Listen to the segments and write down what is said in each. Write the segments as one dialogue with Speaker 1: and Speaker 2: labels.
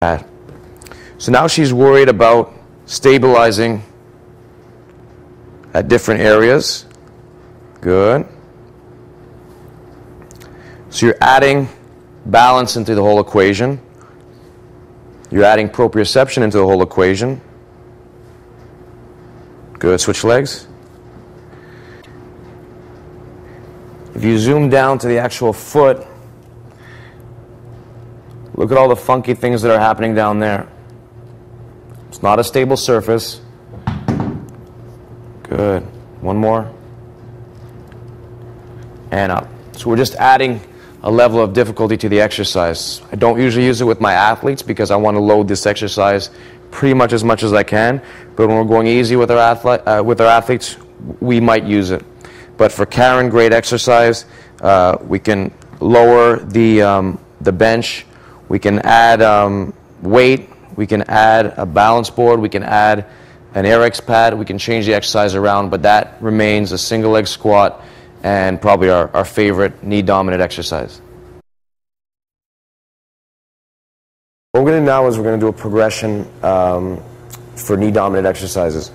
Speaker 1: pad. So now she's worried about stabilizing at different areas. Good. So you're adding balance into the whole equation. You're adding proprioception into the whole equation. Good. Switch legs. If you zoom down to the actual foot, look at all the funky things that are happening down there. It's not a stable surface. Good. One more. And up. So we're just adding a level of difficulty to the exercise. I don't usually use it with my athletes because I want to load this exercise pretty much as I can. But when we're going easy with our athletes, we might use it. But for Karen, great exercise. We can lower the bench. We can add weight. We can add a balance board. We can add an AirX pad. We can change the exercise around, but that remains a single leg squat and probably our favorite knee dominant exercise. What we're going to do now is we're going to do a progression for knee dominant exercises.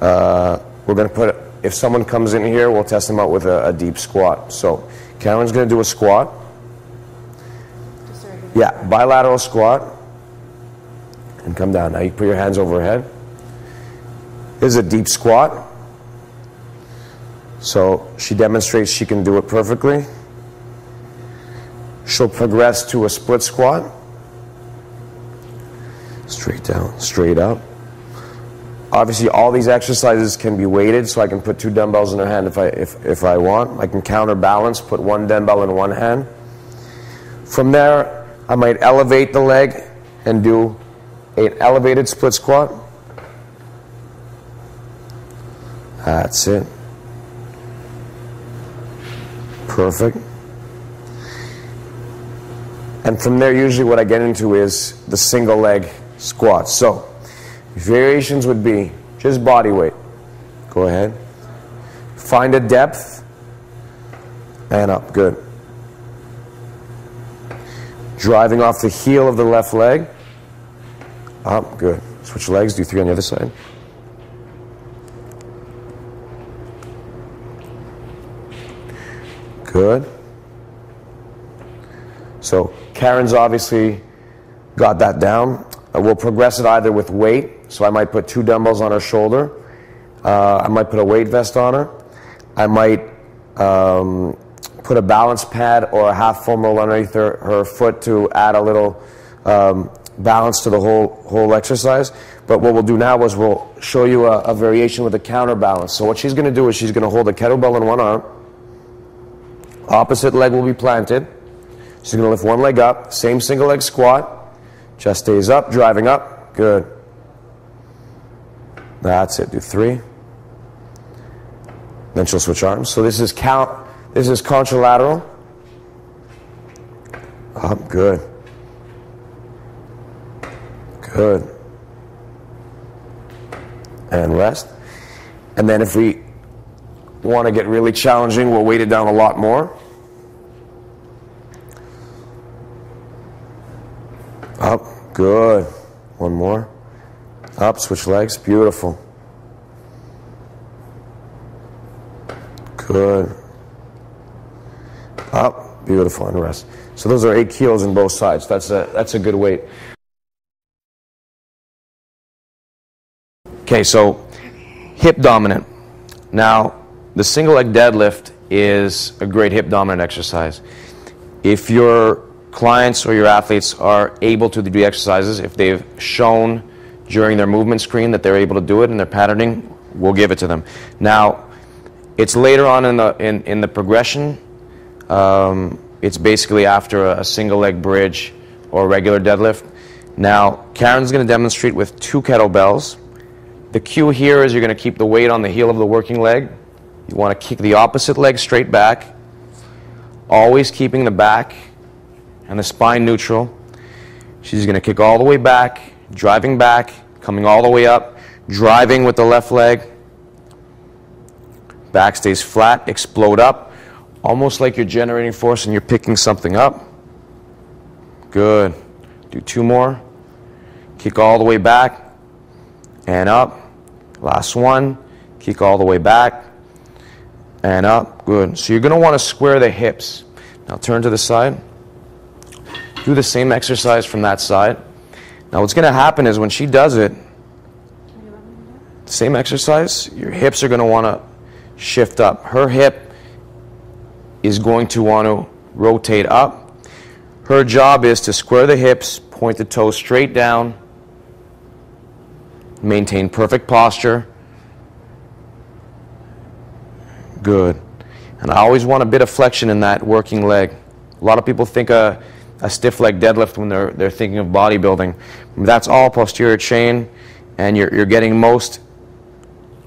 Speaker 1: We're going to put, if someone comes in here, we'll test them out with a deep squat. So Karen's going to do a squat. Yeah, bilateral squat. And come down. Now you put your hands over her head. This is a deep squat. So she demonstrates she can do it perfectly. She'll progress to a split squat. Straight down, straight up. Obviously all these exercises can be weighted, so I can put 2 dumbbells in her hand if I want. I can counterbalance, put 1 dumbbell in one hand. From there, I might elevate the leg and do an elevated split squat. That's it. Perfect. And from there, usually what I get into is the single leg squats. So variations would be just body weight. Go ahead. Find a depth and up. Good. Driving off the heel of the left leg. Up. Good. Switch legs. Do 3 on the other side. Good. So Karen's obviously got that down. We'll progress it either with weight. So I might put 2 dumbbells on her shoulder. I might put a weight vest on her. I might put a balance pad or a half foam roll underneath her foot to add a little balance to the whole exercise. But what we'll do now is we'll show you a variation with a counterbalance. So what she's going to do is she's going to hold a kettlebell in one arm. Opposite leg will be planted. She's going to lift one leg up. Same single leg squat. Chest stays up, driving up. Good. That's it. Do 3. Then she'll switch arms. So this is contralateral. Up. Good. Good. And rest. And then if we want to get really challenging, we'll weight it down a lot more. Up. Good. One more. Up. Switch legs. Beautiful. Good. Up. Beautiful. And rest. So those are 8 kilos in both sides. That's a good weight. Okay, so hip dominant. Now, the single leg deadlift is a great hip dominant exercise. If your clients or your athletes are able to do the exercises, if they've shown during their movement screen that they're able to do it and they're patterning, we'll give it to them. Now, it's later on in the progression. It's basically after a single leg bridge or a regular deadlift. Now, Karen's going to demonstrate with 2 kettlebells. The cue here is you're going to keep the weight on the heel of the working leg. You want to kick the opposite leg straight back, always keeping the back and the spine neutral. She's going to kick all the way back, driving back, coming all the way up, driving with the left leg. Back stays flat, explode up, almost like you're generating force and you're picking something up. Good. Do 2 more. kick all the way back, and up. Last one, kick all the way back, and up. Good. So you're going to want to square the hips. Now turn to the side. Do the same exercise from that side. Now what's going to happen is when she does it, same exercise, your hips are going to want to shift up. Her hip is going to want to rotate up. Her job is to square the hips, point the toes straight down, maintain perfect posture. Good. And I always want a bit of flexion in that working leg. A lot of people think a stiff leg deadlift when they're thinking of bodybuilding. That's all posterior chain, and you're getting most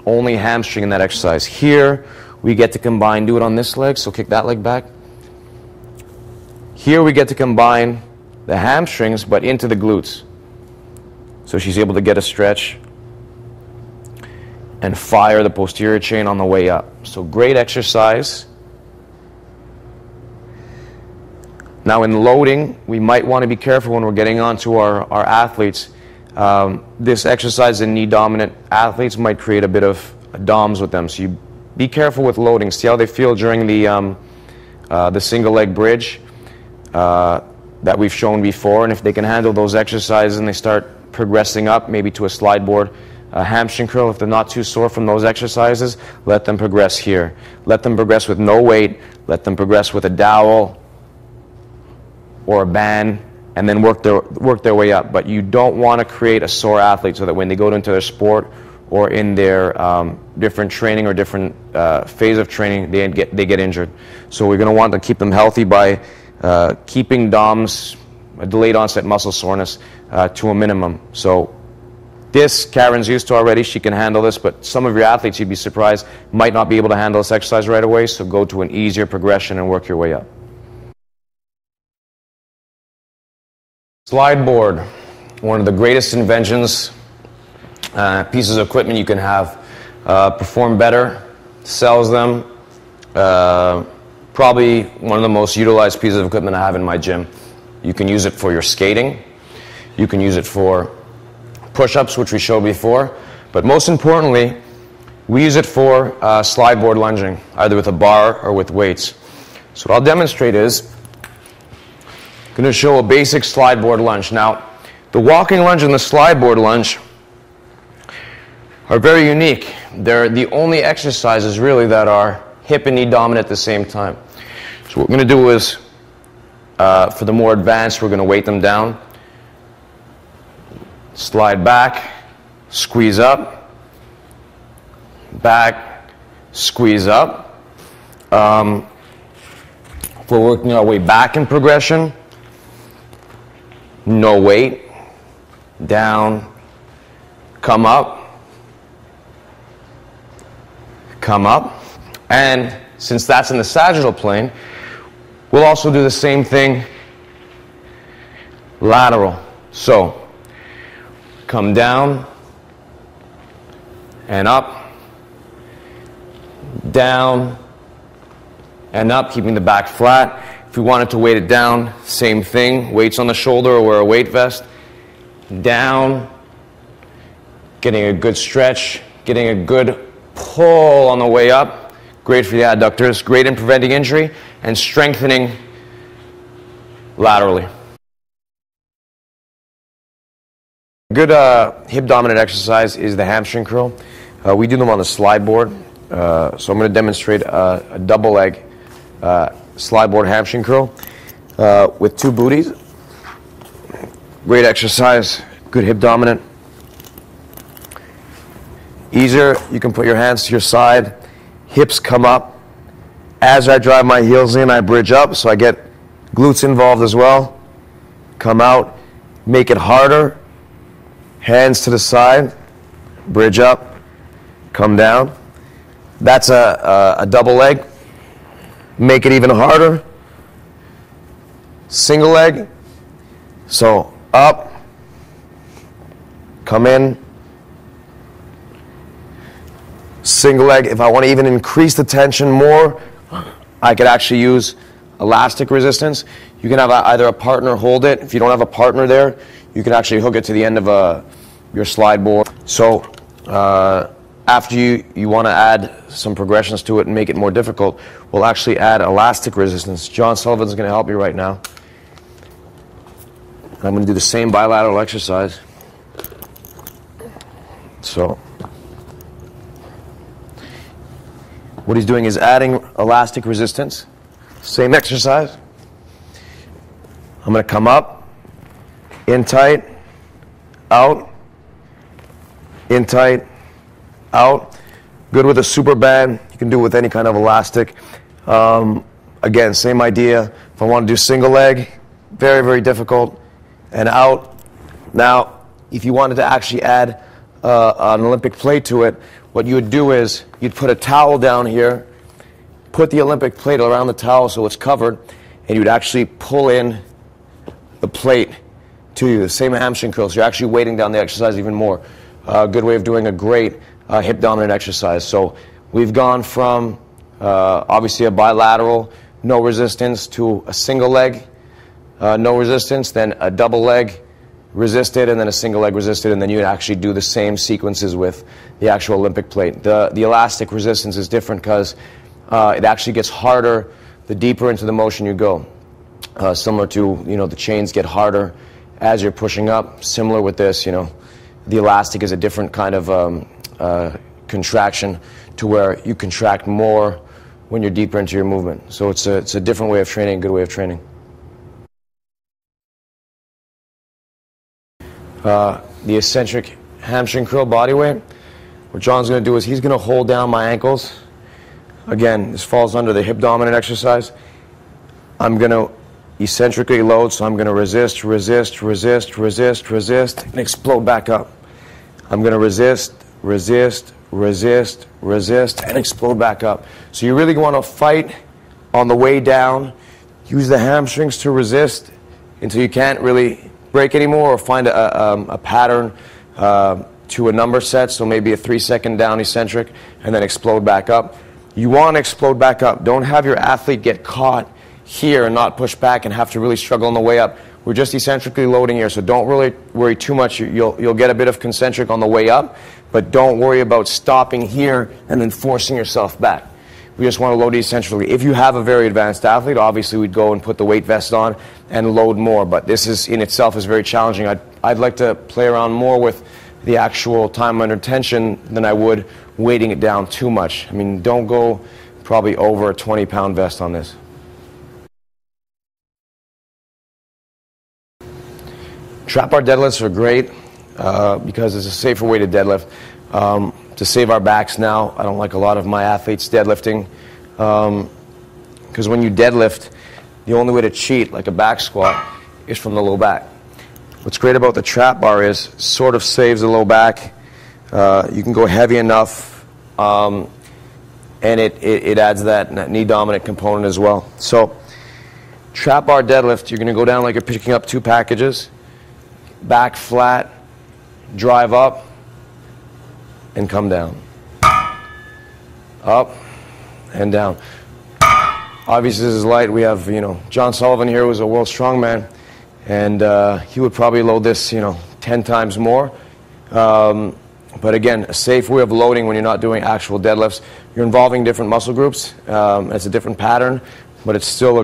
Speaker 1: only hamstring in that exercise. Here we get to combine, do it on this leg, so kick that leg back. Here we get to combine the hamstrings but into the glutes. So she's able to get a stretch and fire the posterior chain on the way up. So great exercise. Now in loading, we might want to be careful when we're getting onto our athletes. This exercise in knee dominant athletes might create a bit of DOMs with them. So you be careful with loading. See how they feel during the single leg bridge that we've shown before. And if they can handle those exercises and they start progressing up, maybe to a slide board, hamstring curl, if they're not too sore from those exercises, let them progress here. Let them progress with no weight. Let them progress with a dowel or a band, and then work their way up. But you don't want to create a sore athlete so that when they go into their sport or in their different training or different phase of training, they get injured. So we're going to want to keep them healthy by keeping DOMs, delayed onset muscle soreness, to a minimum. So this, Karen's used to already. She can handle this, but some of your athletes, you'd be surprised, might not be able to handle this exercise right away, so go to an easier progression and work your way up. Slide board, one of the greatest inventions, pieces of equipment you can have. Perform better, sells them. Probably one of the most utilized pieces of equipment I have in my gym. You can use it for your skating. You can use it for push-ups, which we showed before. But most importantly, we use it for slide board lunging, either with a bar or with weights. So what I'll demonstrate is going to show a basic slide board lunge. Now, the walking lunge and the slide board lunge are very unique. They're the only exercises really that are hip and knee dominant at the same time. So what we're going to do is, for the more advanced, we're going to weight them down. Slide back, squeeze up, back, squeeze up. If we're working our way back in progression, no weight, down, come up, and since that's in the sagittal plane, we'll also do the same thing lateral. So, come down and up, down and up, keeping the back flat. If we wanted to weight it down, same thing, weights on the shoulder or wear a weight vest. Down, getting a good stretch, getting a good pull on the way up. Great for the adductors, great in preventing injury and strengthening laterally. A good hip dominant exercise is the hamstring curl. We do them on the slide board. So I'm going to demonstrate a double leg slide board hamstring curl with two booties. Great exercise, good hip dominant. Easier, you can put your hands to your side, hips come up. As I drive my heels in, I bridge up, so I get glutes involved as well. Come out, make it harder. Hands to the side, bridge up, come down. That's a double leg. Make it even harder. Single leg. So up, come in. Single leg. If I want to even increase the tension more, I could actually use elastic resistance. You can have either a partner hold it. If you don't have a partner there, you can actually hook it to the end of your slide board. So after you want to add some progressions to it and make it more difficult, we'll actually add elastic resistance. John Sullivan's going to help you right now. I'm going to do the same bilateral exercise. So what he's doing is adding elastic resistance. Same exercise. I'm going to come up, in tight, out, in tight, out. Good with a super band. You can do it with any kind of elastic. Again, same idea. If I want to do single leg, very, very difficult. And out. Now, if you wanted to actually add an Olympic plate to it, what you would do is you'd put a towel down here, put the Olympic plate around the towel so it's covered, and you'd actually pull in the plate to you. The same hamstring curls. You're actually weighting down the exercise even more. A good way of doing a great hip dominant exercise. So we've gone from obviously a bilateral, no resistance, to a single leg, no resistance, then a double leg resisted, and then a single leg resisted, and then you actually do the same sequences with the actual Olympic plate. The elastic resistance is different because it actually gets harder the deeper into the motion you go. Similar to, the chains get harder as you're pushing up. Similar with this, the elastic is a different kind of contraction to where you contract more when you're deeper into your movement. So it's a different way of training, a good way of training. The eccentric hamstring curl body weight. What John's going to do is he's going to hold down my ankles. Again, this falls under the hip dominant exercise. I'm going to eccentrically load, so I'm going to resist, resist, resist, resist, resist, and explode back up. I'm going to resist, resist, resist, resist, and explode back up. So you really want to fight on the way down. Use the hamstrings to resist until you can't really break anymore, or find a pattern to a number set. So maybe a 3-second down eccentric, and then explode back up. You want to explode back up. Don't have your athlete get caught here and not push back and have to really struggle on the way up. We're just eccentrically loading here, so don't really worry too much. You'll get a bit of concentric on the way up, but don't worry about stopping here and then forcing yourself back. We just want to load eccentrically. If you have a very advanced athlete, obviously we'd go and put the weight vest on and load more, but this is in itself is very challenging. I'd like to play around more with the actual time under tension than I would weighting it down too much. I mean, don't go probably over a 20-pound vest on this. Trap bar deadlifts are great because it's a safer way to deadlift. To save our backs now, I don't like a lot of my athletes deadlifting because when you deadlift, the only way to cheat like a back squat is from the low back. What's great about the trap bar is sort of saves the low back. You can go heavy enough, and it adds that knee dominant component as well. So trap bar deadlift, you're going to go down like you're picking up 2 packages, back flat, drive up, and come down. Up and down. Obviously this is light. We have, John Sullivan here, who's a world strongman, and he would probably load this, 10 times more. But again, a safe way of loading when you're not doing actual deadlifts. You're involving different muscle groups. It's a different pattern, but it's still a